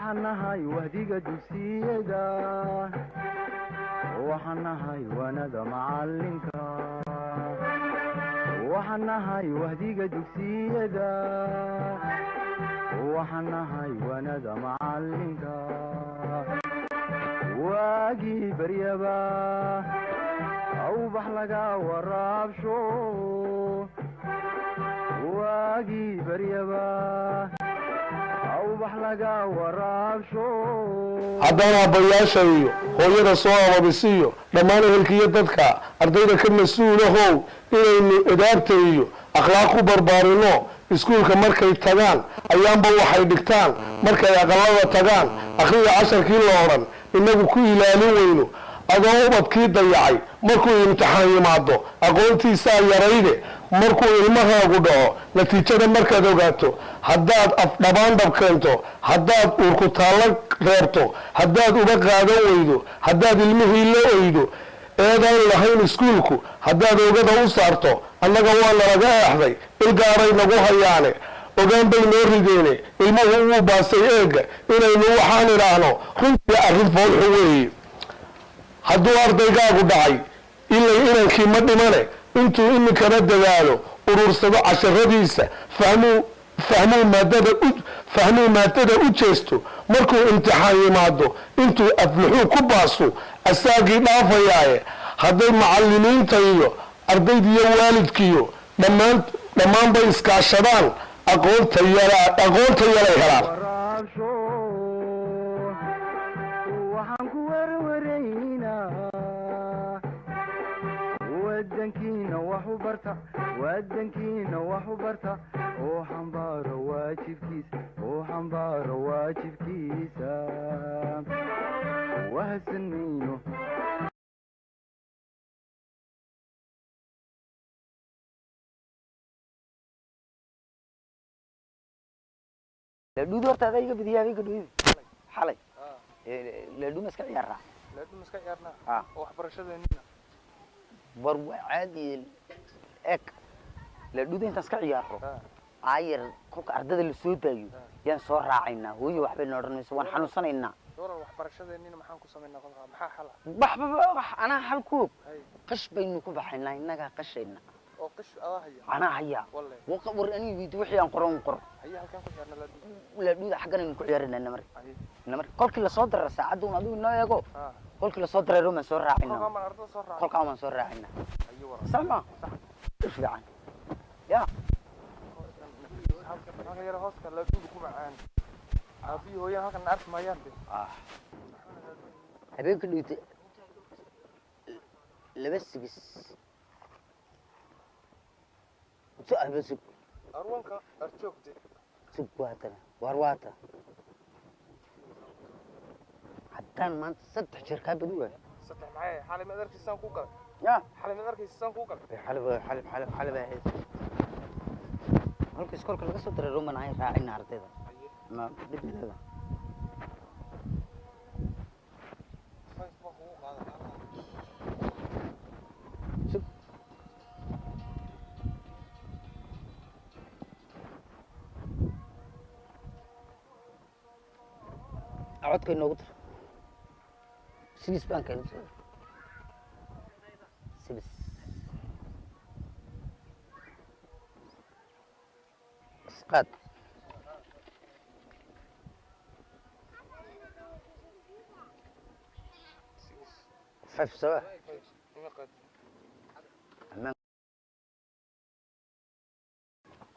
وحنهاي وهديك دوسيدا وحنهاي وانا معلمك وحنهاي وهديك دوسيدا وحنهاي وانا معلمك واجي بريبا او بحلقا ورابشو واجي بريبا او بحلقا ورابشو haddana aabbayaasha iyo hooyada soo ababisiyo dhammaan ehelkiiyo dadka ardayda ka mas-uulahow inaynu edaabta iyo akhlaaq ku barbaarino iskuulka markay tagaan ayaanba waxay dhigtaan markay aqalada tagaan akhriga casharkii la odhan inagu ku ilaalin weyno adoo ubadkii dayacay markuu imtixaan yimaado aqoontiisaa yarayde markuu ilmahaagu dhaco natiijada markaad ogaato haddaad afdhabaandhab keento haddaad uurku taallo reebto haddaad uga qaadan weydo haddaad ilmihii la oydo eedaan lahayn iskuulku haddaad oogada u saarto annaga waa nalaga eexday ilgaaray nagu hayaane ogaan bay noo rideene ilmuhu wuu baasay eega inaynu waxaan idhaahno runtii arrin foolxu weeye hadduu ardaygaagu dhacay ilay inankii ma dhimane intuu iminkana dadaalo urursado casharadiisa fahmuu maadada u jeesto markuu imtixaan yimaado intuu afluxuu ku baaso asaagii dhaafayaaye hadday macallimiinta iyo ardaydiiyo waalidkiiyo dhammaan bay iskaashadaan aqoonta yalay helaan wadankiina wax u barta oo xambaaro waajibkiisa wahsan mayno ladhuud horta adayga badiyaa iga dhuudi xalay ladhuud iska ciyaarnaa oo waxbarashadeennina war caadi ek ladhuud inta iska ciyaaro ayar kolka ardada la soo daayo yaan soo raacaynaa hooyo waxba noo dhanayso waan xanuunsanaynaa waxbarashadeennina maxaan ku samaynaa maxaa xal wax anaa xal ku qash baynu ku baxaynaa innaga qashayna oo qash adahaya anaa haya war aniga widi wixii aan qoran qor haya halkaan ku ciyaarna ladhuud xaggan ku ciyaarnaa namar kolkii la soo darar saacadu adigu noo eego kolkii la soo daray roman soo raacaynaa kolka aan soo raacaynaa sama fiican ya halka yar hooska ladhuud ku macaan abi hooyo halkan arf maayaan habeenka dhuute laba sigis سأبسك أروانك أرجوكت سبواتنا وارواتا حتى ما أنت سطح شركة بدوها سطح معايا حالي ما أدرك السان كوكل يا حالي ما أدرك السان كوكل حلب هاي هلك سكول كل قصة ترى رومان هاي راعينا عرضه ما بدي هذا عود كي نقطر سيبس بانك سيبس اسقاط فايف سوا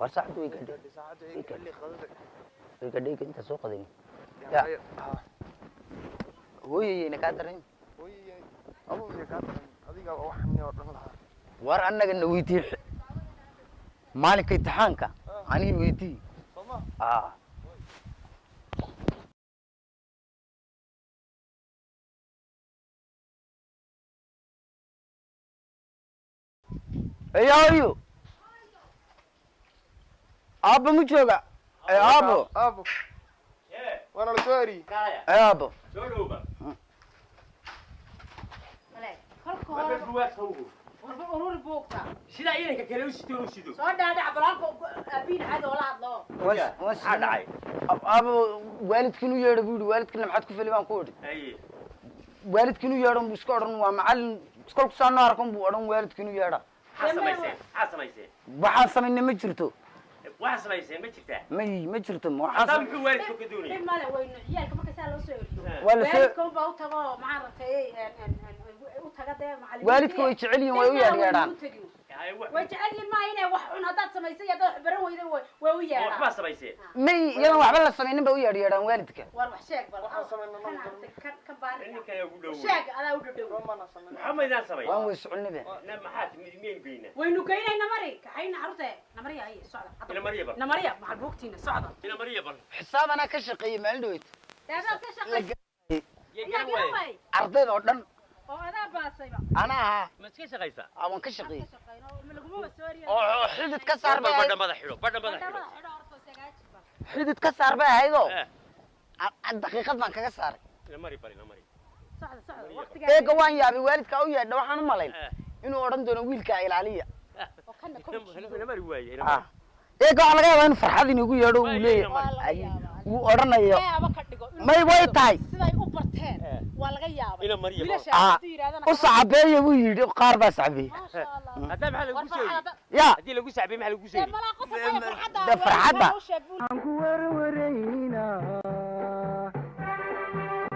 ورساعد ويقدر ويقدر انت سوق ذي يا هوي نكادرين هوي أبو نكادرين هذيك واحد ورنا لها ور أنك نويتي مالك امتحانك أنا ويتي صما أيوه أبو مجوجا أبو وانا لسوري يا ابو شلوبا ملك خلكوا بروات هو ورور بوقتا سيدا إيرك كلو شتو سو دادع بلانكو ابين عاد ولا هادلو وش دعي abo waalidkiinu yeedho buu yidhi waalidkina maxaad ku feli baan ku idhi waalidkiinu yeedhan buu iska odhan waa macallin iskolku soo noo arkan buu odhan waalidkiinu yeedha waxaan samaynay ma jirto ma jirto waa la soo waalidka way jecel yihiin way u yeedhaan وجعلني ما هنا وحنا هذا سميسية ده برا ويا وحبا سميسية مي يلا وحبا لا سمينين بقى ويا ريان والدك وروح شاق waxaan sameynaa كبار إنك يا ولد شاق أنا ولد roman sameynaa محمد ناس سمي وين ويسعلني به لما حات مين بينا وينو كاين نمري حين عرفته نمريا هي صعدة إلى مريم بر نمريا مع البوكتين صعدة إلى مريم بر حساب أنا كشقي ما عندويت هذا كشق يا جوي عرضين أردن هذا باسيبا أنا ها ما تكيس غيسا أو كشقي أو حدد كسر بها بدنا ماذا حلو بدنا ماذا حلو حدد كسر بها هيدو الدقيقة ما كسر إلى مريم بر إلى مريم صعدة وقت إيه قوان يا أبي والدك أو يا دوحنا مالين إنه أردن دون ويلك إلى إلى مريم ويا إلى مريم إيه قال لك وين فرحان يقول يا رو ليه وأردن يا ما يبغى تاي إلى مريم وصعب يبغى قارب صعبي هذا محل قوسي يا هذه لو قوسي محل قوسي ده فرحة عنكو ورورينا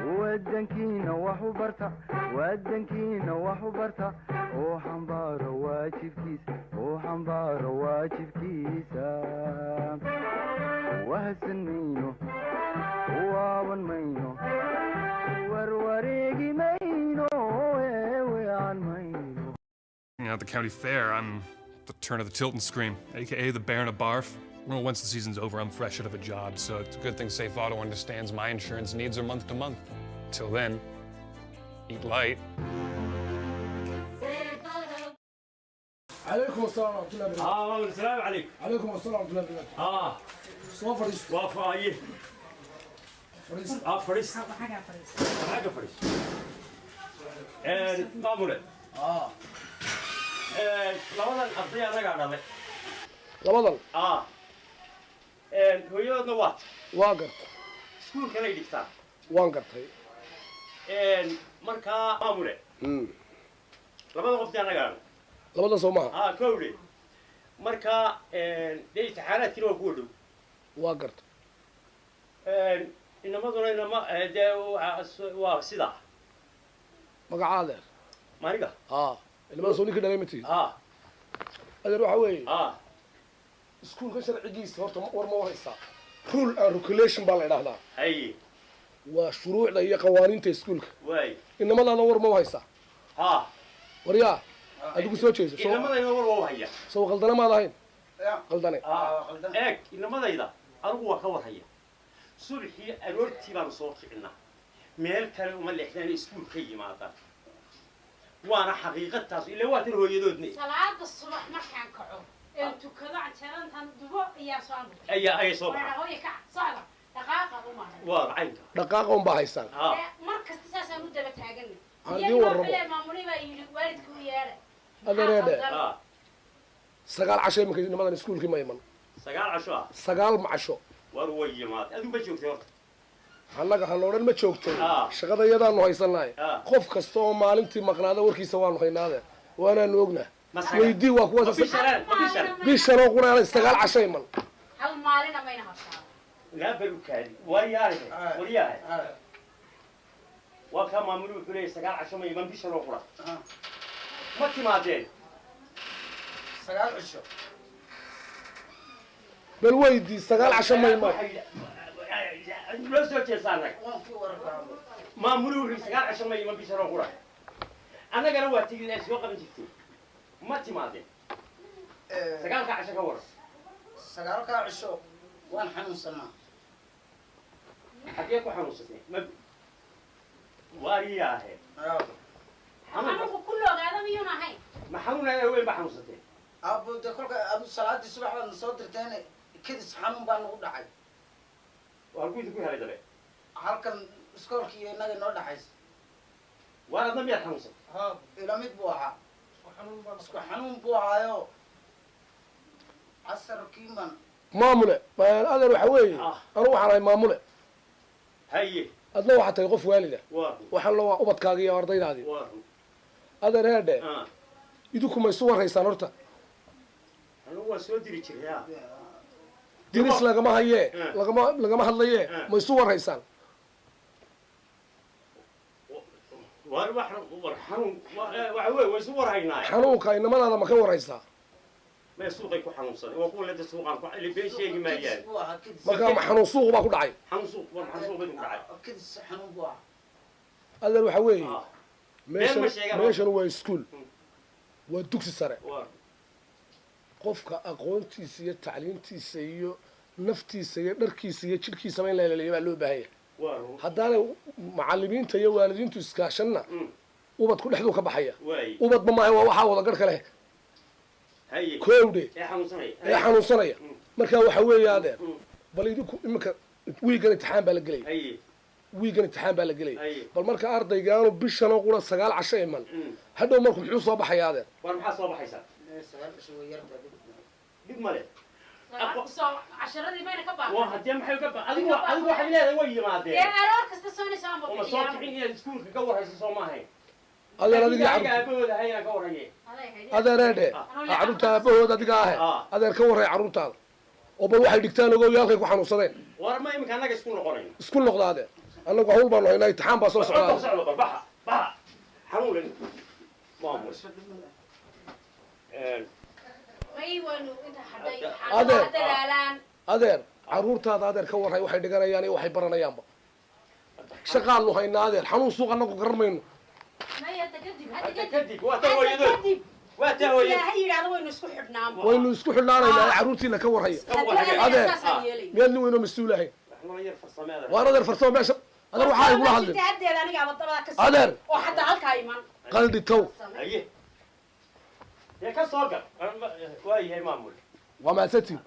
ودنكينا وحبرتا ودنكينا وحبرتا oo xambaaro waajibkiisa wahsan mayno waaban mayno warwareegi mayno weewean mayno. At the county fair, I'm the turn of the Tilton Scream, aka the Baron of Barf. Well, once the season's over, I'm fresh out of a job, so it's a good thing Safe Auto understands my insurance needs are month to month. Till then, eat light. عليكم السلام ورحمة الله وبركاته. السلام عليكم. عليكم السلام ورحمة الله وبركاته. صوف فريس. وفايه. فريس. فريس. حاجة فريس. مامولة. لبضل أضيع أنا قاعد عليه. لبضل. هو يلا نوات. واقر. سكول كنا يدكتور. واقر تري. مركا مامولة. لبضل قفتي أنا قاعد. لبضل سوما. كولي. مركا ليش حالات كنا وقولوا. واقر. إنما ظن إنما ده وسيدا. مقعادر. ما نيجا. إنما سوني كده نمتي. هذا روح وين. سكول كشر عجيز هرت ورما وهيسا. رول ريكوليشن بالله أي. وشروع ده هي قوانين تسكول. واي. إنما لا نور ما وهيسا. وريا. أدوك سوى شيء. إنما لا نور ما وهيا. سو غلطنا ما ذاين. غلطنا. غلطنا. إيه إنما ذا إذا أروح كور هيا. صلحي أروتي بان صوت عنا. ميل كانوا من الإحدان سكول كي ما أعرف. وأنا حقيقة تاس إلا وقت هو يدودني. صلاة الصبح ما كان كعو. أنتو كذا عشان تندبوا يا صامو. أي صبح. وأنا هو يكع صلاة دقائق وما. وعينك. دقائق ومباهيسان. مركز تساسا مدة بتهاجمني. هذه ورمو. ماموري بقى والد كويارة. هذا ريده. سقال عشاء ممكن إنما أنا سكول كي ما يمن. سقال عشاء. سقال معشو. وروي مات. أدو بجوك annaga haloodhan ma joogto shaqada iyadaanu haysannahay qof kasta oo maalintii maqnaada warkiisa waanu haynaade waanaanu ognaa weydii waa kuwa bishanoo quraana istagaal cashay man hal maalina mayna habsaa لا بلوكادي ورياه وكما ملوك لي سقال عشان ما يمن بيش الأخرى ما تمادين sagaal cisho bal weydii sagaal casho ma iman لو سويت صارك ما ملوك سقال عشان ما يمن بيش الأخرى أنا قالوا وقتي الأسواق من جبتي ما تمادين سقال عشان كورس sagaalkaa cisho waan xanuunsanaa حكيك وحنوستي وارياه xanuunku kullu ogaada miyuuna ahayn ما حنونا وين بحنوستي aabbo de kolka adu salaadii subax baad na soo dirteen kadis xanuun baa nagu dhacay وأقول لك هذا ده halkan iskoolkii iyo inaga noo dhaxaysa وأنا ضمي حنوستي ila mid buu ahaa isku xanuun buu ahaayo casarkii man maamule adeer waxa weeye anu waxaan ahay maamule haye adna waxaa tahay qof waalida waa waxaan loo ubadkaaga iyo ardaydaadii waa adeer heedhe idinku ma isu warhaysaan horta anu waa soo diri jiray dinis lagama hayee lagama hadlayee ma isu warhaysaan xanuunka inamadaada ma ka warhaysaa ما سوقي كو حنوصل وكل هذا سوق عن اللي بين شيء ما يان marka ma xanuun suuq baa ku dhacay حنوصل حنوصل بدو قاعد أكيد حنون بوا adeer waxa weeye meeshan waa iskuul waa dugsi sare qofka aqoontiisa iyo tacliintiisa iyo naftiisa iyo dharkiisa iyo jidhkiisaba in la ilaaliyo baa loo baahan yahay haddaanay macallimiinta iyo waalidiintu iskaashanna ubadku dhexduu ka baxaya ubadba maaha waa waxaa wada garhka leh kowdhe ee xanuunsanaya marka waxa weeye adeer bal idinku iminka wiigan imtixaan baa la gelaya wiigan imtixaan baa la gelaya bal marka ardaygaanu bishanoo qura 9 casho iman hadhow marku muxuu soo baxaya adeer war maxaa soo baxaysa dib male casharadii mayna ka baahan waa hadii maxay ka baahan adigu waxa leedahay way yimaadeen ee aroor kasta soonaysa ama uma soo kicin inaad iskuulka ka warhayso soo maahay adeer adiga aabahooda hayna ka warhaye adeereedhe carruurta aabahooda adiga ahe adeer ka warray carruurtaada oo bal waxay dhigtaan ogow halkay ku xanuunsadeen war ma iminka annaga isku noqonayn isku noqda adeer annagu hawl baanu haynaa imtixaan baa soo socdaa baxa xanuun maamu adeer carruurtaada adeer ka warray waxay dhiganayaan iyo waxay baranayaanba shaqaanu haynaa adeer xanuun suuq annagu garan mayno waynu isku xidhnaanaynaa carruurtiina ka warhaya adeer miyaadni weyno mas-uul ahayn waan adeer farsamo meesha adeer waxaa igula hadlin adeer qaldi tow ka soo gal waa yahay maamul waa mahadsantiin